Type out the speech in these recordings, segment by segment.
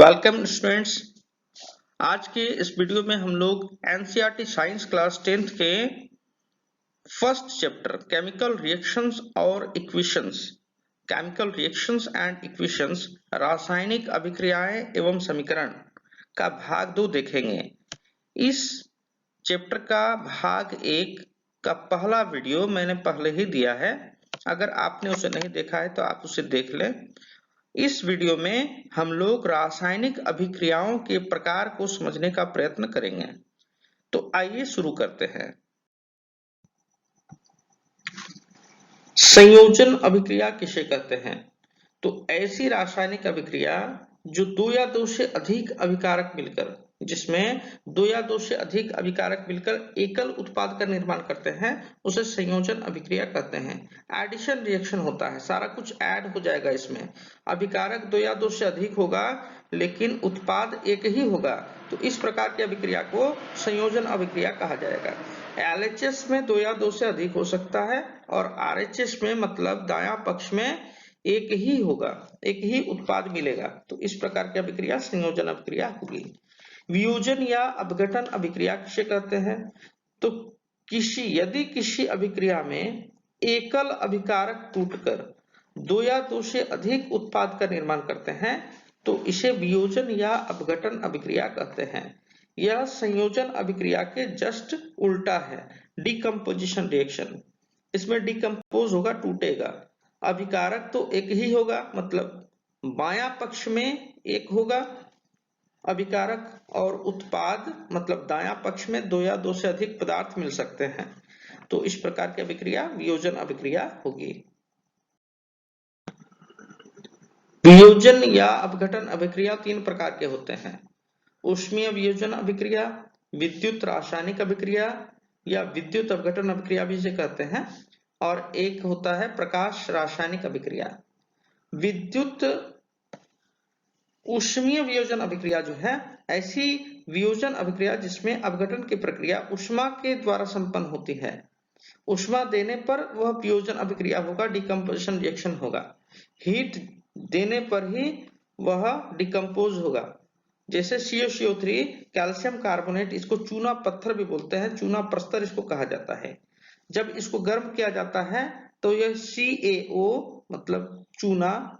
Welcome students. आज के इस वीडियो में हम लोग एनसीईआरटी साइंस क्लास 10th के first chapter chemical reactions and equations रासायनिक अभिक्रियाएं एवं समीकरण का भाग 2 देखेंगे। इस चैप्टर का भाग 1 का पहला वीडियो मैंने पहले ही दिया है, अगर आपने उसे नहीं देखा है तो आप उसे देख लें। इस वीडियो में हम लोग रासायनिक अभिक्रियाओं के प्रकार को समझने का प्रयत्न करेंगे। तो आइए शुरू करते हैं। संयोजन अभिक्रिया किसे कहते हैं? तो ऐसी रासायनिक अभिक्रिया जो दो या दो से अधिक अभिकारक मिलकर एकल उत्पाद का निर्माण करते हैं, उसे संयोजन अभिक्रिया कहते हैं। एडिशन रिएक्शन होता है, सारा कुछ ऐड हो जाएगा इसमें। अभिकारक दो या दो से अधिक होगा लेकिन उत्पाद एक ही होगा, तो इस प्रकार की अभिक्रिया को संयोजन अभिक्रिया कहा जाएगा। एलएचएस में दो या दो से अधिक हो सकता है और आरएचएस में मतलब दायां पक्ष में एक ही होगा, एक ही उत्पाद मिलेगा, तो इस प्रकार की अभिक्रिया संयोजन अभिक्रिया होगी। वियोजन या अपघटन अभिक्रिया किसे कहते हैं? तो यदि किसी अभिक्रिया में एकल अभिकारक टूटकर दो या दो से अधिक उत्पाद का निर्माण करते हैं तो इसे वियोजन या अपघटन अभिक्रिया कहते हैं। यह संयोजन अभिक्रिया के जस्ट उल्टा है, डिकम्पोजिशन रिएक्शन। इसमें डिकम्पोज होगा, टूटेगा। अभिकारक तो एक ही होगा, मतलब बायां पक्ष में एक होगा अभिकारक, और उत्पाद मतलब दायां पक्ष में दो या दो से अधिक पदार्थ मिल सकते हैं, तो इस प्रकार की अभिक्रिया वियोजन अभिक्रिया होगी। वियोजन या अपघटन अभिक्रिया तीन प्रकार के होते हैं। ऊष्मीय वियोजन अभिक्रिया, विद्युत रासायनिक अभिक्रिया या विद्युत अपघटन अभिक्रिया भी इसे कहते हैं, और एक होता है प्रकाश रासायनिक अभिक्रिया। विद्युत ऊष्मीय वियोजन अभिक्रिया जो है, ऐसी वियोजन अभिक्रिया जिसमें अपघटन की प्रक्रिया ऊष्मा के द्वारा संपन्न होती है। ऊष्मा देने पर वह वियोजन अभिक्रिया होगा, डिकम्पोजिशन रिएक्शन होगा। हीट देने पर ही वह डिकम्पोज होगा। जैसे CaCO3 कैल्शियम कार्बोनेट, इसको चूना पत्थर भी बोलते हैं, चूना प्रस्तर इसको कहा जाता है। जब इसको गर्म किया जाता है तो यह CaO मतलब चूना,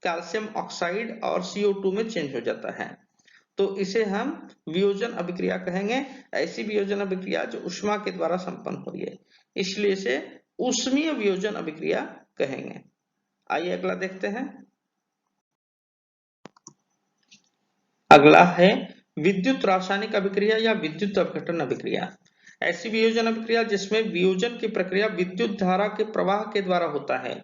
कैल्शियम ऑक्साइड और CO2 में चेंज हो जाता है, तो इसे हम वियोजन अभिक्रिया कहेंगे। ऐसी वियोजन अभिक्रिया जो ऊष्मा के द्वारा संपन्न हो रही है, इसलिए इसे ऊष्मीय वियोजन अभिक्रिया कहेंगे। आइए अगला देखते हैं। अगला है विद्युत रासायनिक अभिक्रिया या विद्युत अपघटन अभिक्रिया। ऐसी वियोजन अभिक्रिया जिसमें वियोजन की प्रक्रिया विद्युत धारा के प्रवाह के द्वारा होता है,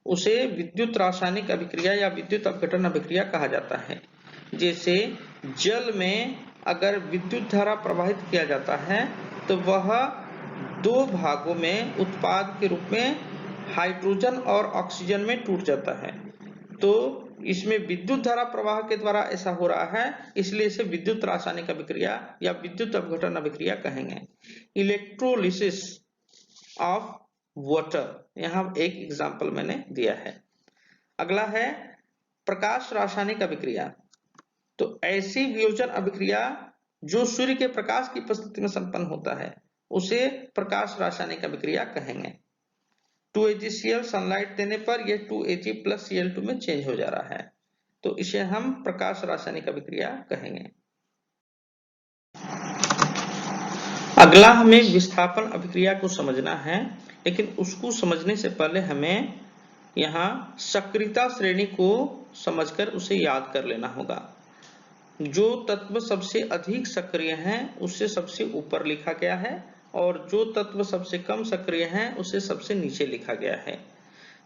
उसे विद्युत रासायनिक अभिक्रिया या विद्युत अपघटन अभिक्रिया कहा जाता है। जैसे जल में अगर विद्युत धारा प्रवाहित किया जाता है तो वह दो भागों में उत्पाद के रूप में हाइड्रोजन और ऑक्सीजन में टूट जाता है, तो इसमें विद्युत धारा प्रवाह के द्वारा ऐसा हो रहा है, इसलिए इसे विद्युत रासायनिक अभिक्रिया या विद्युत अपघटन अभिक्रिया कहेंगे। इलेक्ट्रोलिसिस ऑफ वाटर, यहाँ एक एग्जाम्पल मैंने दिया है। अगला है प्रकाश रासायनिक अभिक्रिया। तो ऐसी वियोजन अभिक्रिया जो सूर्य के प्रकाश की उपस्थिति में संपन्न होता है, उसे प्रकाश रासायनिक अभिक्रिया कहेंगे। 2AgCl सनलाइट देने पर यह 2Ag प्लस Cl2 में चेंज हो जा रहा है, तो इसे हम प्रकाश रासायनिक अभिक्रिया कहेंगे। अगला हमें विस्थापन अभिक्रिया को समझना है, लेकिन उसको समझने से पहले हमें यहाँ सक्रियता श्रेणी को समझकर उसे याद कर लेना होगा। जो तत्व सबसे अधिक सक्रिय हैं उसे सबसे ऊपर लिखा गया है, और जो तत्व सबसे कम सक्रिय हैं उसे सबसे नीचे लिखा गया है।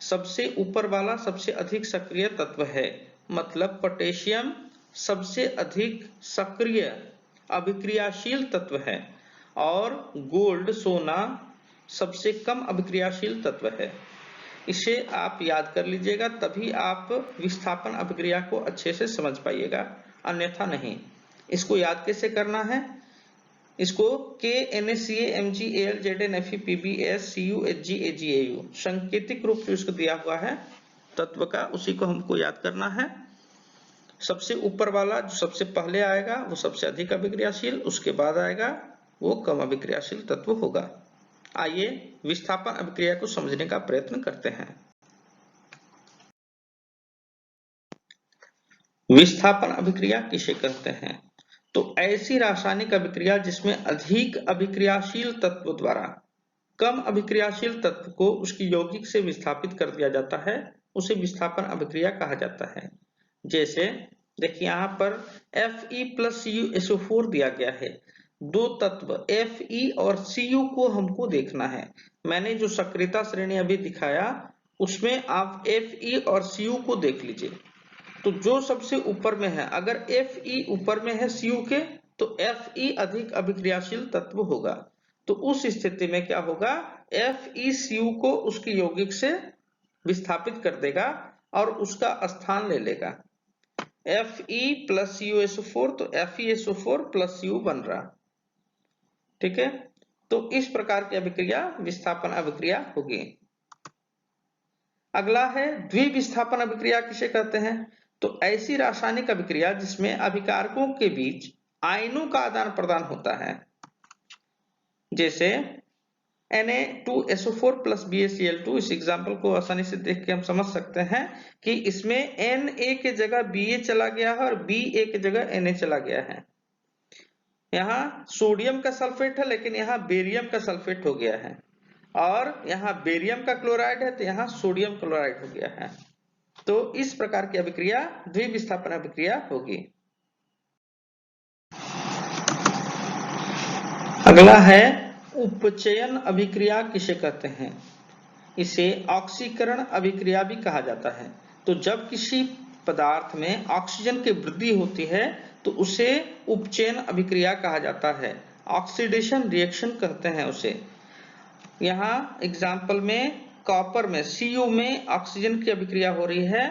सबसे ऊपर वाला सबसे अधिक सक्रिय तत्व है, मतलब पोटेशियम सबसे अधिक सक्रिय अभिक्रियाशील तत्व है, और गोल्ड सोना सबसे कम अभिक्रियाशील तत्व है। इसे आप याद कर लीजिएगा, तभी आप विस्थापन अभिक्रिया को अच्छे से समझ पाइएगा, अन्यथा नहीं। इसको याद कैसे करना है? इसको KNaCl, सांकेतिक रूप जो इसको दिया हुआ है तत्व का, उसी को हमको याद करना है। सबसे ऊपर वाला जो सबसे पहले आएगा वो सबसे अधिक अभिक्रियाशील, उसके बाद आएगा वो कम अभिक्रियाशील तत्व होगा। आइए विस्थापन अभिक्रिया को समझने का प्रयत्न करते हैं। विस्थापन अभिक्रिया किसे कहते हैं? तो ऐसी रासायनिक अभिक्रिया जिसमें अधिक अभिक्रियाशील तत्व द्वारा कम अभिक्रियाशील तत्व को उसकी यौगिक से विस्थापित कर दिया जाता है, उसे विस्थापन अभिक्रिया कहा जाता है। जैसे देखिए यहाँ पर Fe प्लस CuSO4 दिया गया है। दो तत्व Fe और Cu को हमको देखना है। मैंने जो सक्रियता श्रेणी अभी दिखाया उसमें आप Fe और Cu को देख लीजिए। तो जो सबसे ऊपर में है, अगर Fe ऊपर में है Cu के, तो Fe अधिक अभिक्रियाशील तत्व होगा। तो उस स्थिति में क्या होगा, FeCu को उसकी यौगिक से विस्थापित कर देगा और उसका स्थान ले लेगा। Fe प्लस CuSO4, तो FeSO4 प्लस Cu बन रहा। ठीक है, तो इस प्रकार की अभिक्रिया विस्थापन अभिक्रिया होगी। अगला है द्विविस्थापन अभिक्रिया किसे कहते हैं? तो ऐसी रासायनिक अभिक्रिया जिसमें अभिकारकों के बीच आयनों का आदान प्रदान होता है। जैसे Na2SO4 प्लस BaCl2, इस एग्जाम्पल को आसानी से देख के हम समझ सकते हैं कि इसमें Na के जगह Ba चला गया है और Ba के जगह Na चला गया है। यहाँ सोडियम का सल्फेट है लेकिन यहाँ बेरियम का सल्फेट हो गया है, और यहाँ बेरियम का क्लोराइड है तो यहाँ सोडियम क्लोराइड हो गया है। तो इस प्रकार की अभिक्रिया द्विविस्थापन अभिक्रिया होगी। अगला है उपचयन अभिक्रिया किसे कहते हैं? इसे ऑक्सीकरण अभिक्रिया भी कहा जाता है। तो जब किसी पदार्थ में ऑक्सीजन की वृद्धि होती है तो उसे उपचयन अभिक्रिया कहा जाता है, ऑक्सीडेशन रिएक्शन कहते हैं उसे। यहाँ एग्जाम्पल में कॉपर में Cu में ऑक्सीजन की अभिक्रिया हो रही है,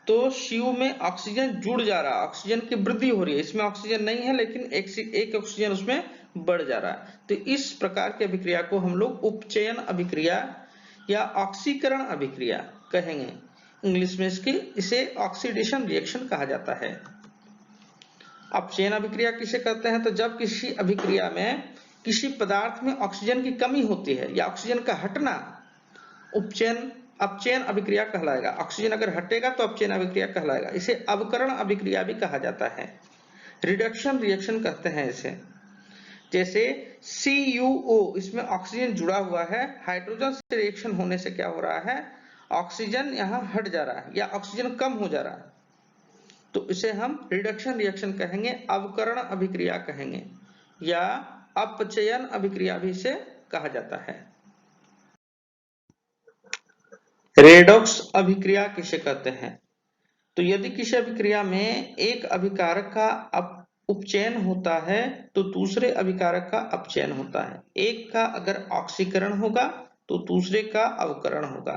तो Cu में ऑक्सीजन जुड़ जा रहा है, ऑक्सीजन की वृद्धि हो रही है। इसमें ऑक्सीजन नहीं है लेकिन एक ऑक्सीजन उसमें बढ़ जा रहा है। तो इस प्रकार की अभिक्रिया को हम लोग उपचयन अभिक्रिया या ऑक्सीकरण अभिक्रिया कहेंगे इंग्लिश में। इसे ऑक्सीडेशन रिएक्शन कहा जाता है। अपचयन अभिक्रिया किसे कहते हैं? तो जब किसी अभिक्रिया में किसी पदार्थ में ऑक्सीजन की कमी होती है या ऑक्सीजन का हटना, अपचयन अभिक्रिया कहलाएगा। ऑक्सीजन अगर हटेगा तो अपचयन अभिक्रिया कहलाएगा। इसे अवकरण अभिक्रिया भी कहा जाता है, रिडक्शन रिएक्शन कहते हैं इसे। जैसे CuO, इसमें ऑक्सीजन जुड़ा हुआ है, हाइड्रोजन से रिएक्शन होने से क्या हो रहा है, ऑक्सीजन यहाँ हट जा रहा है या ऑक्सीजन कम हो जा रहा है, तो इसे हम रिडक्शन रिएक्शन कहेंगे, अवकरण अभिक्रिया कहेंगे, या अपचयन अभिक्रिया भी इसे कहा जाता है। रेडॉक्स अभिक्रिया किसे कहते हैं? तो यदि किसी अभिक्रिया में एक अभिकारक का उपचयन होता है तो दूसरे अभिकारक का अपचयन होता है। एक का अगर ऑक्सीकरण होगा तो दूसरे का अवकरण होगा।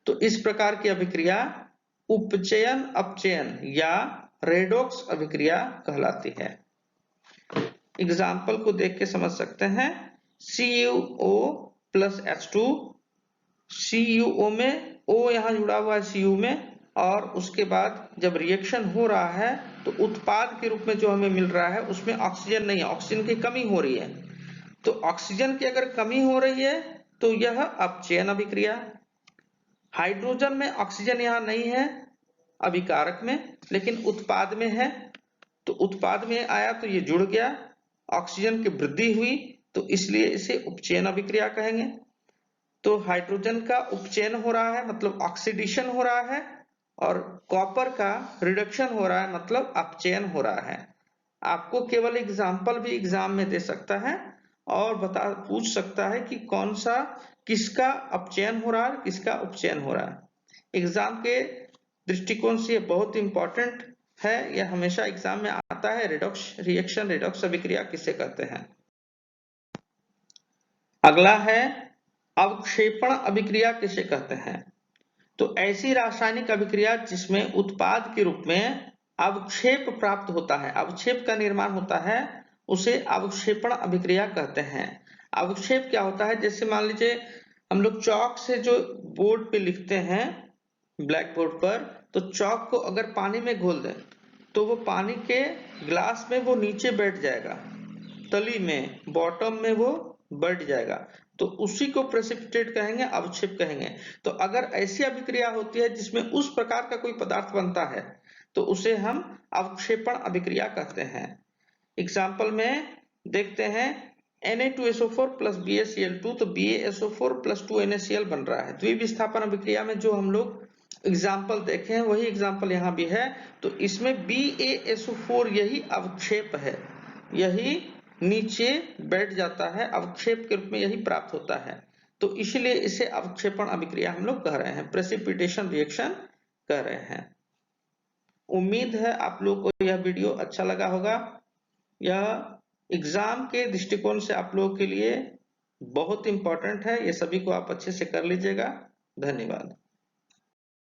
तो इस प्रकार की अभिक्रिया उपचयन अपचयन या रेडॉक्स अभिक्रिया कहलाती है। एग्जाम्पल को देख के समझ सकते हैं। CuO प्लस H2, CuO में O यहाँ जुड़ा हुआ है Cu में, और उसके बाद जब रिएक्शन हो रहा है तो उत्पाद के रूप में जो हमें मिल रहा है उसमें ऑक्सीजन नहीं है, ऑक्सीजन की कमी हो रही है। तो ऑक्सीजन की अगर कमी हो रही है तो यह अपचयन अभिक्रिया। हाइड्रोजन में ऑक्सीजन यहाँ नहीं है अभिकारक में, लेकिन उत्पाद में है, तो उत्पाद में आया तो ये जुड़ गया, ऑक्सीजन की वृद्धि हुई, तो इसलिए इसे उपचयन अभिक्रिया कहेंगे। तो हाइड्रोजन का उपचयन हो रहा है मतलब ऑक्सीडेशन हो रहा है, और कॉपर का रिडक्शन हो रहा है मतलब अपचयन हो रहा है। आपको केवल एग्जाम्पल भी एग्जाम में दे सकता है और पूछ सकता है कि कौन सा किसका अपचयन हो रहा है, किसका उपचयन हो रहा है। एग्जाम के दृष्टिकोण से बहुत इंपॉर्टेंट है, यह हमेशा एग्जाम में आता है। रेडॉक्स रिएक्शन, रेडॉक्स अभिक्रिया किसे कहते हैं? अगला है अवक्षेपण अभिक्रिया किसे कहते हैं? तो ऐसी रासायनिक अभिक्रिया जिसमें उत्पाद के रूप में अवक्षेप प्राप्त होता है, अवक्षेप का निर्माण होता है, उसे अवक्षेपण अभिक्रिया कहते हैं। अवक्षेप क्या होता है? जैसे मान लीजिए हम लोग चौक से जो बोर्ड पे लिखते हैं ब्लैक बोर्ड पर, तो चौक को अगर पानी में घोल दें तो वो पानी के ग्लास में वो नीचे बैठ जाएगा, तली में, बॉटम में वो बैठ जाएगा, तो उसी को प्रेसिपिटेट कहेंगे, अवक्षेप कहेंगे। तो अगर ऐसी अभिक्रिया होती है जिसमें उस प्रकार का कोई पदार्थ बनता है तो उसे हम अवक्षेपण अभिक्रिया कहते हैं। एग्जाम्पल में देखते हैं Na2SO4 प्लस BaCl2, तो BaSO4 प्लस 2NaCl बन रहा है। द्विविस्थापन अभिक्रिया में जो हम लोग एग्जाम्पल देखे हैं वही एग्जाम्पल यहाँ भी है। तो इसमें BaSO4 यही अवक्षेप है, यही नीचे बैठ जाता है, अवक्षेप के रूप में यही प्राप्त होता है। तो इसलिए इसे अवक्षेपण अभिक्रिया हम लोग कह रहे हैं, प्रेसिपिटेशन रिएक्शन कह रहे हैं। उम्मीद है आप लोग को यह वीडियो अच्छा लगा होगा। यह एग्जाम के दृष्टिकोण से आप लोगों के लिए बहुत इंपॉर्टेंट है, ये सभी को आप अच्छे से कर लीजिएगा। धन्यवाद।